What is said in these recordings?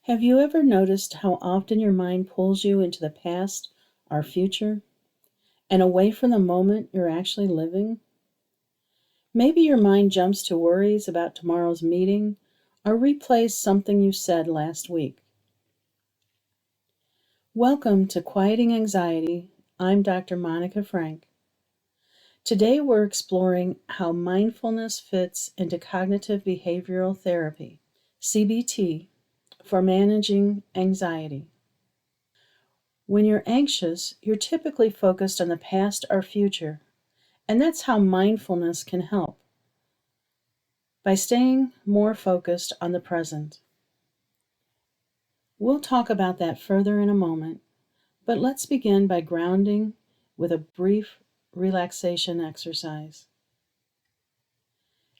Have you ever noticed how often your mind pulls you into the past or future and away from the moment you're actually living? Maybe your mind jumps to worries about tomorrow's meeting or replays something you said last week. Welcome to Quieting Anxiety. I'm Dr. Monica Frank. Today we're exploring how mindfulness fits into cognitive behavioral therapy, CBT, for managing anxiety. When you're anxious, you're typically focused on the past or future, and that's how mindfulness can help by staying more focused on the present. We'll talk about that further in a moment, but let's begin by grounding with a brief relaxation exercise.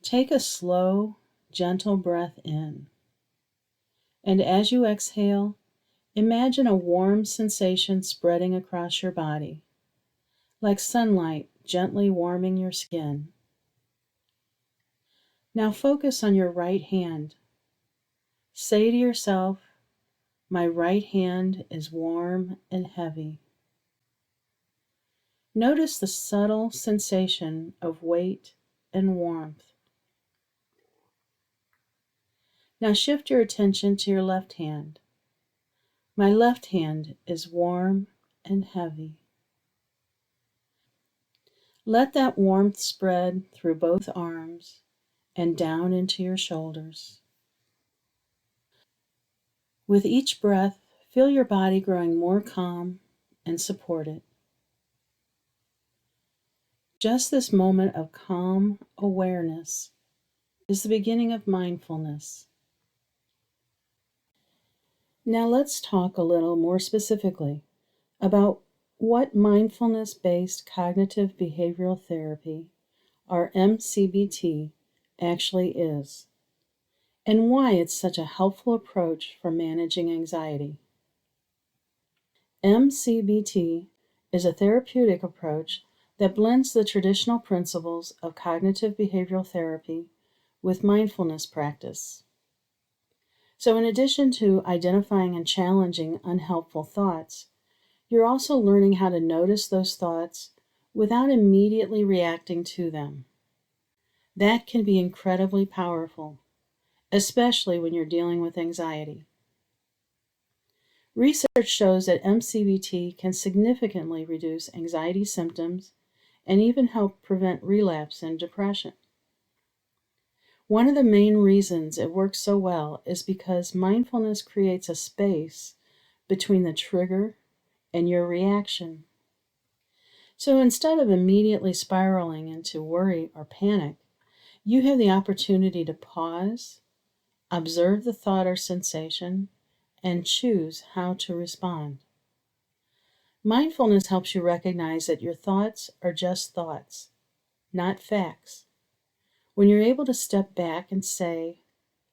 Take a slow, gentle breath in, and as you exhale, imagine a warm sensation spreading across your body, like sunlight gently warming your skin. Now focus on your right hand. Say to yourself, "My right hand is warm and heavy." Notice the subtle sensation of weight and warmth. Now shift your attention to your left hand. "My left hand is warm and heavy." Let that warmth spread through both arms and down into your shoulders. With each breath, feel your body growing more calm and supported. Just this moment of calm awareness is the beginning of mindfulness. Now let's talk a little more specifically about what mindfulness-based cognitive behavioral therapy, or MCBT, actually is, and why it's such a helpful approach for managing anxiety. MCBT is a therapeutic approach that blends the traditional principles of cognitive behavioral therapy with mindfulness practice. So, in addition to identifying and challenging unhelpful thoughts, you're also learning how to notice those thoughts without immediately reacting to them. That can be incredibly powerful, especially when you're dealing with anxiety. Research shows that MCBT can significantly reduce anxiety symptoms and even help prevent relapse and depression. One of the main reasons it works so well is because mindfulness creates a space between the trigger and your reaction. So instead of immediately spiraling into worry or panic, you have the opportunity to pause, observe the thought or sensation, and choose how to respond. Mindfulness helps you recognize that your thoughts are just thoughts, not facts. When you're able to step back and say,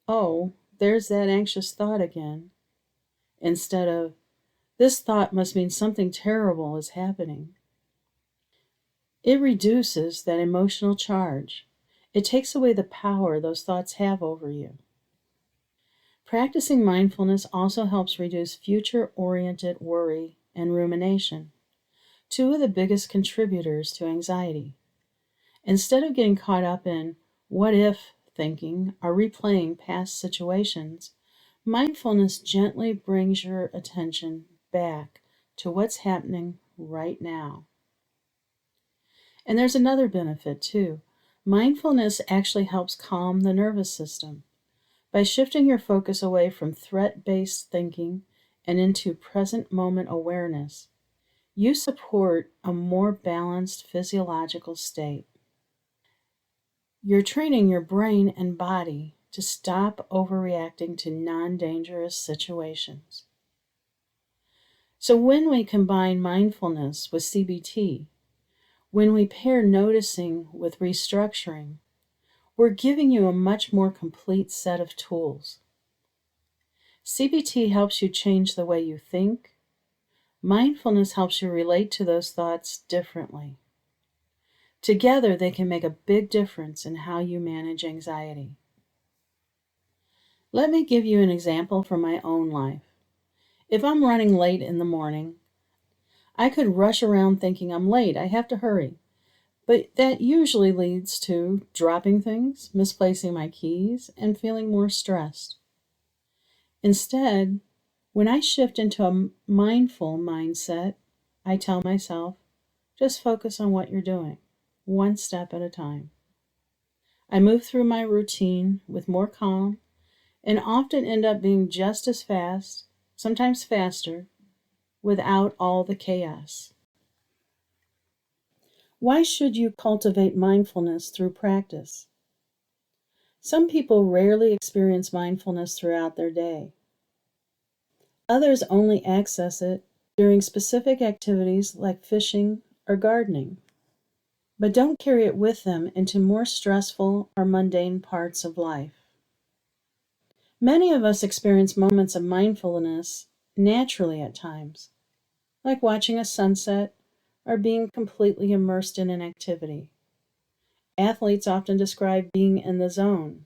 "Oh, there's that anxious thought again," instead of, "This thought must mean something terrible is happening," it reduces that emotional charge. It takes away the power those thoughts have over you. Practicing mindfulness also helps reduce future-oriented worry and rumination, two of the biggest contributors to anxiety. Instead of getting caught up in what if thinking or replaying past situations, mindfulness gently brings your attention back to what's happening right now. And there's another benefit too. Mindfulness actually helps calm the nervous system. By shifting your focus away from threat-based thinking and into present moment awareness, you support a more balanced physiological state. You're training your brain and body to stop overreacting to non-dangerous situations. So when we combine mindfulness with CBT, when we pair noticing with restructuring, we're giving you a much more complete set of tools. CBT helps you change the way you think. Mindfulness helps you relate to those thoughts differently. Together, they can make a big difference in how you manage anxiety. Let me give you an example from my own life. If I'm running late in the morning, I could rush around thinking I'm late, I have to hurry. But that usually leads to dropping things, misplacing my keys, and feeling more stressed. Instead, when I shift into a mindful mindset, I tell myself, just focus on what you're doing, one step at a time. I move through my routine with more calm and often end up being just as fast, sometimes faster, without all the chaos. Why should you cultivate mindfulness through practice? Some people rarely experience mindfulness throughout their day. Others only access it during specific activities like fishing or gardening, but don't carry it with them into more stressful or mundane parts of life. Many of us experience moments of mindfulness naturally at times, like watching a sunset or being completely immersed in an activity. Athletes often describe being in the zone,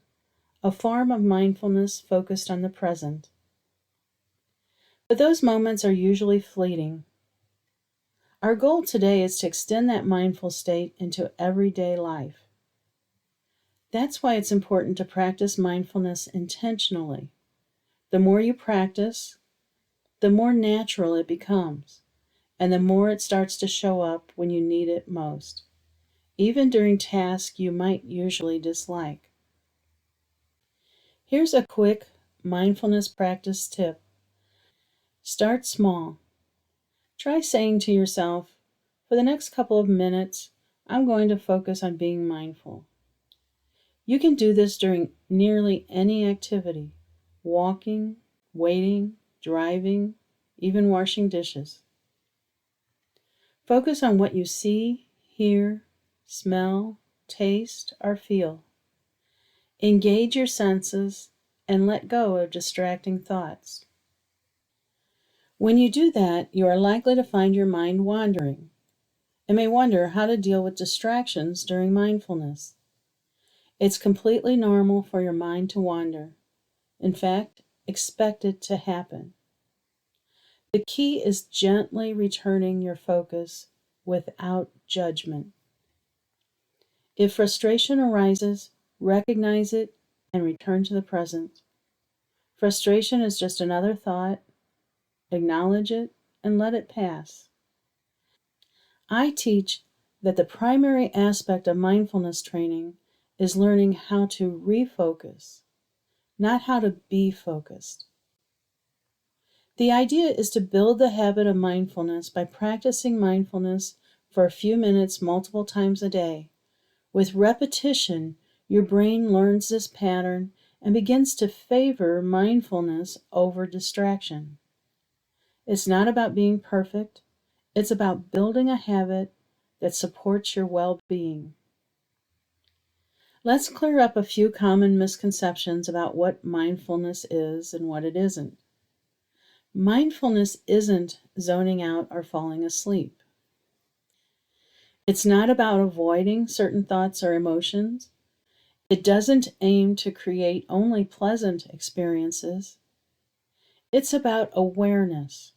a form of mindfulness focused on the present. But those moments are usually fleeting. Our goal today is to extend that mindful state into everyday life. That's why it's important to practice mindfulness intentionally. The more you practice, the more natural it becomes, and the more it starts to show up when you need it most, even during tasks you might usually dislike. Here's a quick mindfulness practice tip. Start small. Try saying to yourself, for the next couple of minutes, I'm going to focus on being mindful. You can do this during nearly any activity: walking, waiting, driving, even washing dishes. Focus on what you see, hear, smell, taste, or feel. Engage your senses and let go of distracting thoughts. When you do that, you are likely to find your mind wandering and may wonder how to deal with distractions during mindfulness. It's completely normal for your mind to wander. In fact, expect it to happen. The key is gently returning your focus without judgment. If frustration arises, recognize it and return to the present. Frustration is just another thought. Acknowledge it and let it pass. I teach that the primary aspect of mindfulness training is learning how to refocus, not how to be focused. The idea is to build the habit of mindfulness by practicing mindfulness for a few minutes multiple times a day. With repetition, your brain learns this pattern and begins to favor mindfulness over distraction. It's not about being perfect, it's about building a habit that supports your well-being. Let's clear up a few common misconceptions about what mindfulness is and what it isn't. Mindfulness isn't zoning out or falling asleep. It's not about avoiding certain thoughts or emotions. It doesn't aim to create only pleasant experiences. It's about awareness,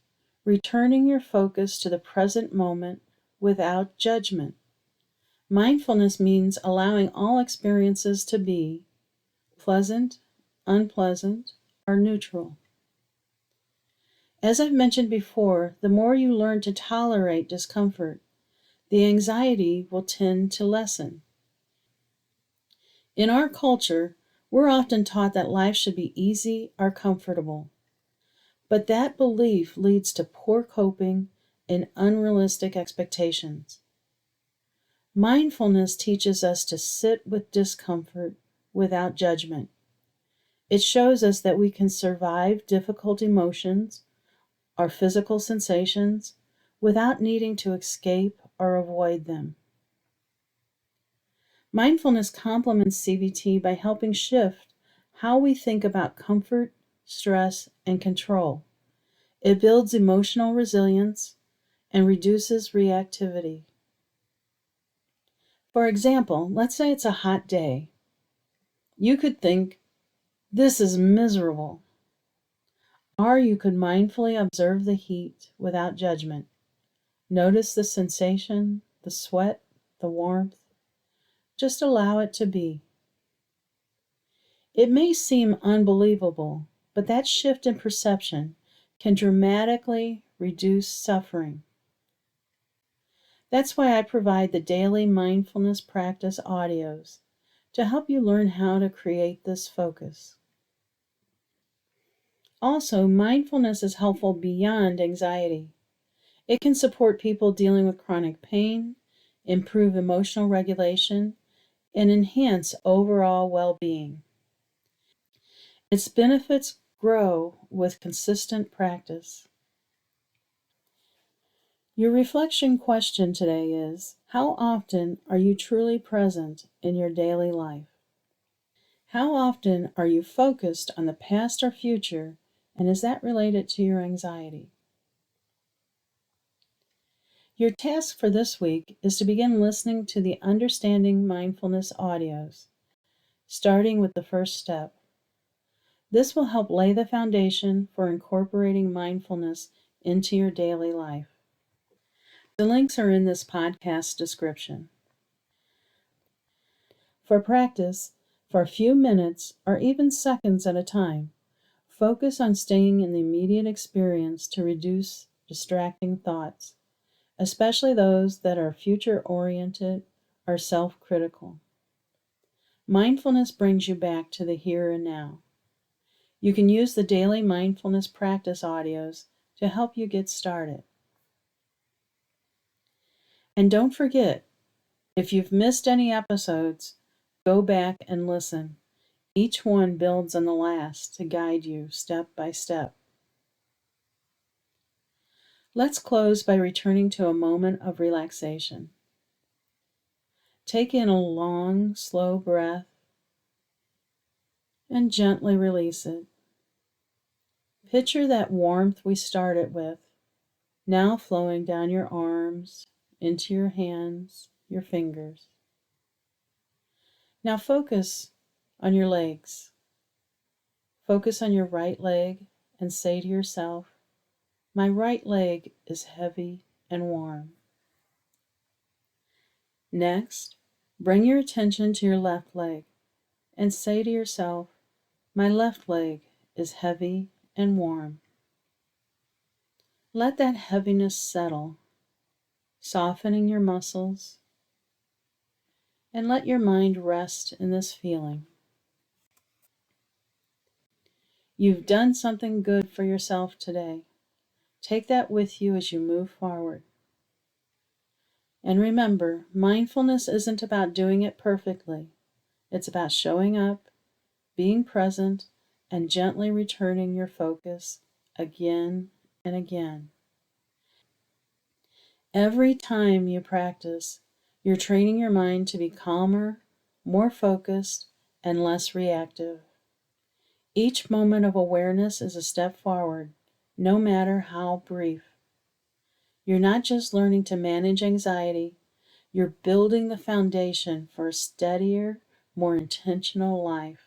returning your focus to the present moment without judgment. Mindfulness means allowing all experiences to be pleasant, unpleasant, or neutral. As I've mentioned before, the more you learn to tolerate discomfort, the anxiety will tend to lessen. In our culture, we're often taught that life should be easy or comfortable, but that belief leads to poor coping and unrealistic expectations. Mindfulness teaches us to sit with discomfort without judgment. It shows us that we can survive difficult emotions or physical sensations without needing to escape or avoid them. Mindfulness complements CBT by helping shift how we think about comfort, stress, and control. It builds emotional resilience and reduces reactivity. For example, let's say it's a hot day. You could think, This is miserable. Or you could mindfully observe the heat without judgment. Notice the sensation, the sweat, the warmth. Just allow it to be. It may seem unbelievable, but that shift in perception can dramatically reduce suffering. That's why I provide the daily mindfulness practice audios to help you learn how to create this focus. Also, mindfulness is helpful beyond anxiety. It can support people dealing with chronic pain, improve emotional regulation, and enhance overall well-being. Its benefits grow with consistent practice. Your reflection question today is, how often are you truly present in your daily life? How often are you focused on the past or future, and is that related to your anxiety? Your task for this week is to begin listening to the Understanding Mindfulness audios, starting with the first step. This will help lay the foundation for incorporating mindfulness into your daily life. The links are in this podcast description. For practice, for a few minutes or even seconds at a time, focus on staying in the immediate experience to reduce distracting thoughts, especially those that are future-oriented or self-critical. Mindfulness brings you back to the here and now. You can use the daily mindfulness practice audios to help you get started. And don't forget, if you've missed any episodes, go back and listen. Each one builds on the last to guide you step by step. Let's close by returning to a moment of relaxation. Take in a long, slow breath and gently release it. Picture that warmth we started with, now flowing down your arms, into your hands, your fingers. Now focus on your legs. Focus on your right leg and say to yourself, my right leg is heavy and warm. Next, bring your attention to your left leg and say to yourself, my left leg is heavy and warm. Let that heaviness settle, softening your muscles, and let your mind rest in this feeling. You've done something good for yourself today. Take that with you as you move forward. And remember, mindfulness isn't about doing it perfectly. It's about showing up, being present, and gently returning your focus again and again. Every time you practice, you're training your mind to be calmer, more focused, and less reactive. Each moment of awareness is a step forward, no matter how brief. You're not just learning to manage anxiety, you're building the foundation for a steadier, more intentional life.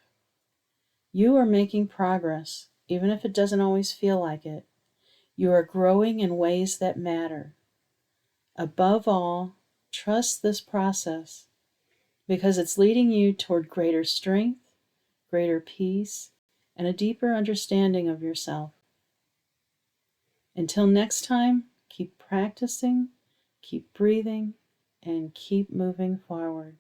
You are making progress, even if it doesn't always feel like it. You are growing in ways that matter. Above all, trust this process because it's leading you toward greater strength, greater peace, and a deeper understanding of yourself. Until next time, keep practicing, keep breathing, and keep moving forward.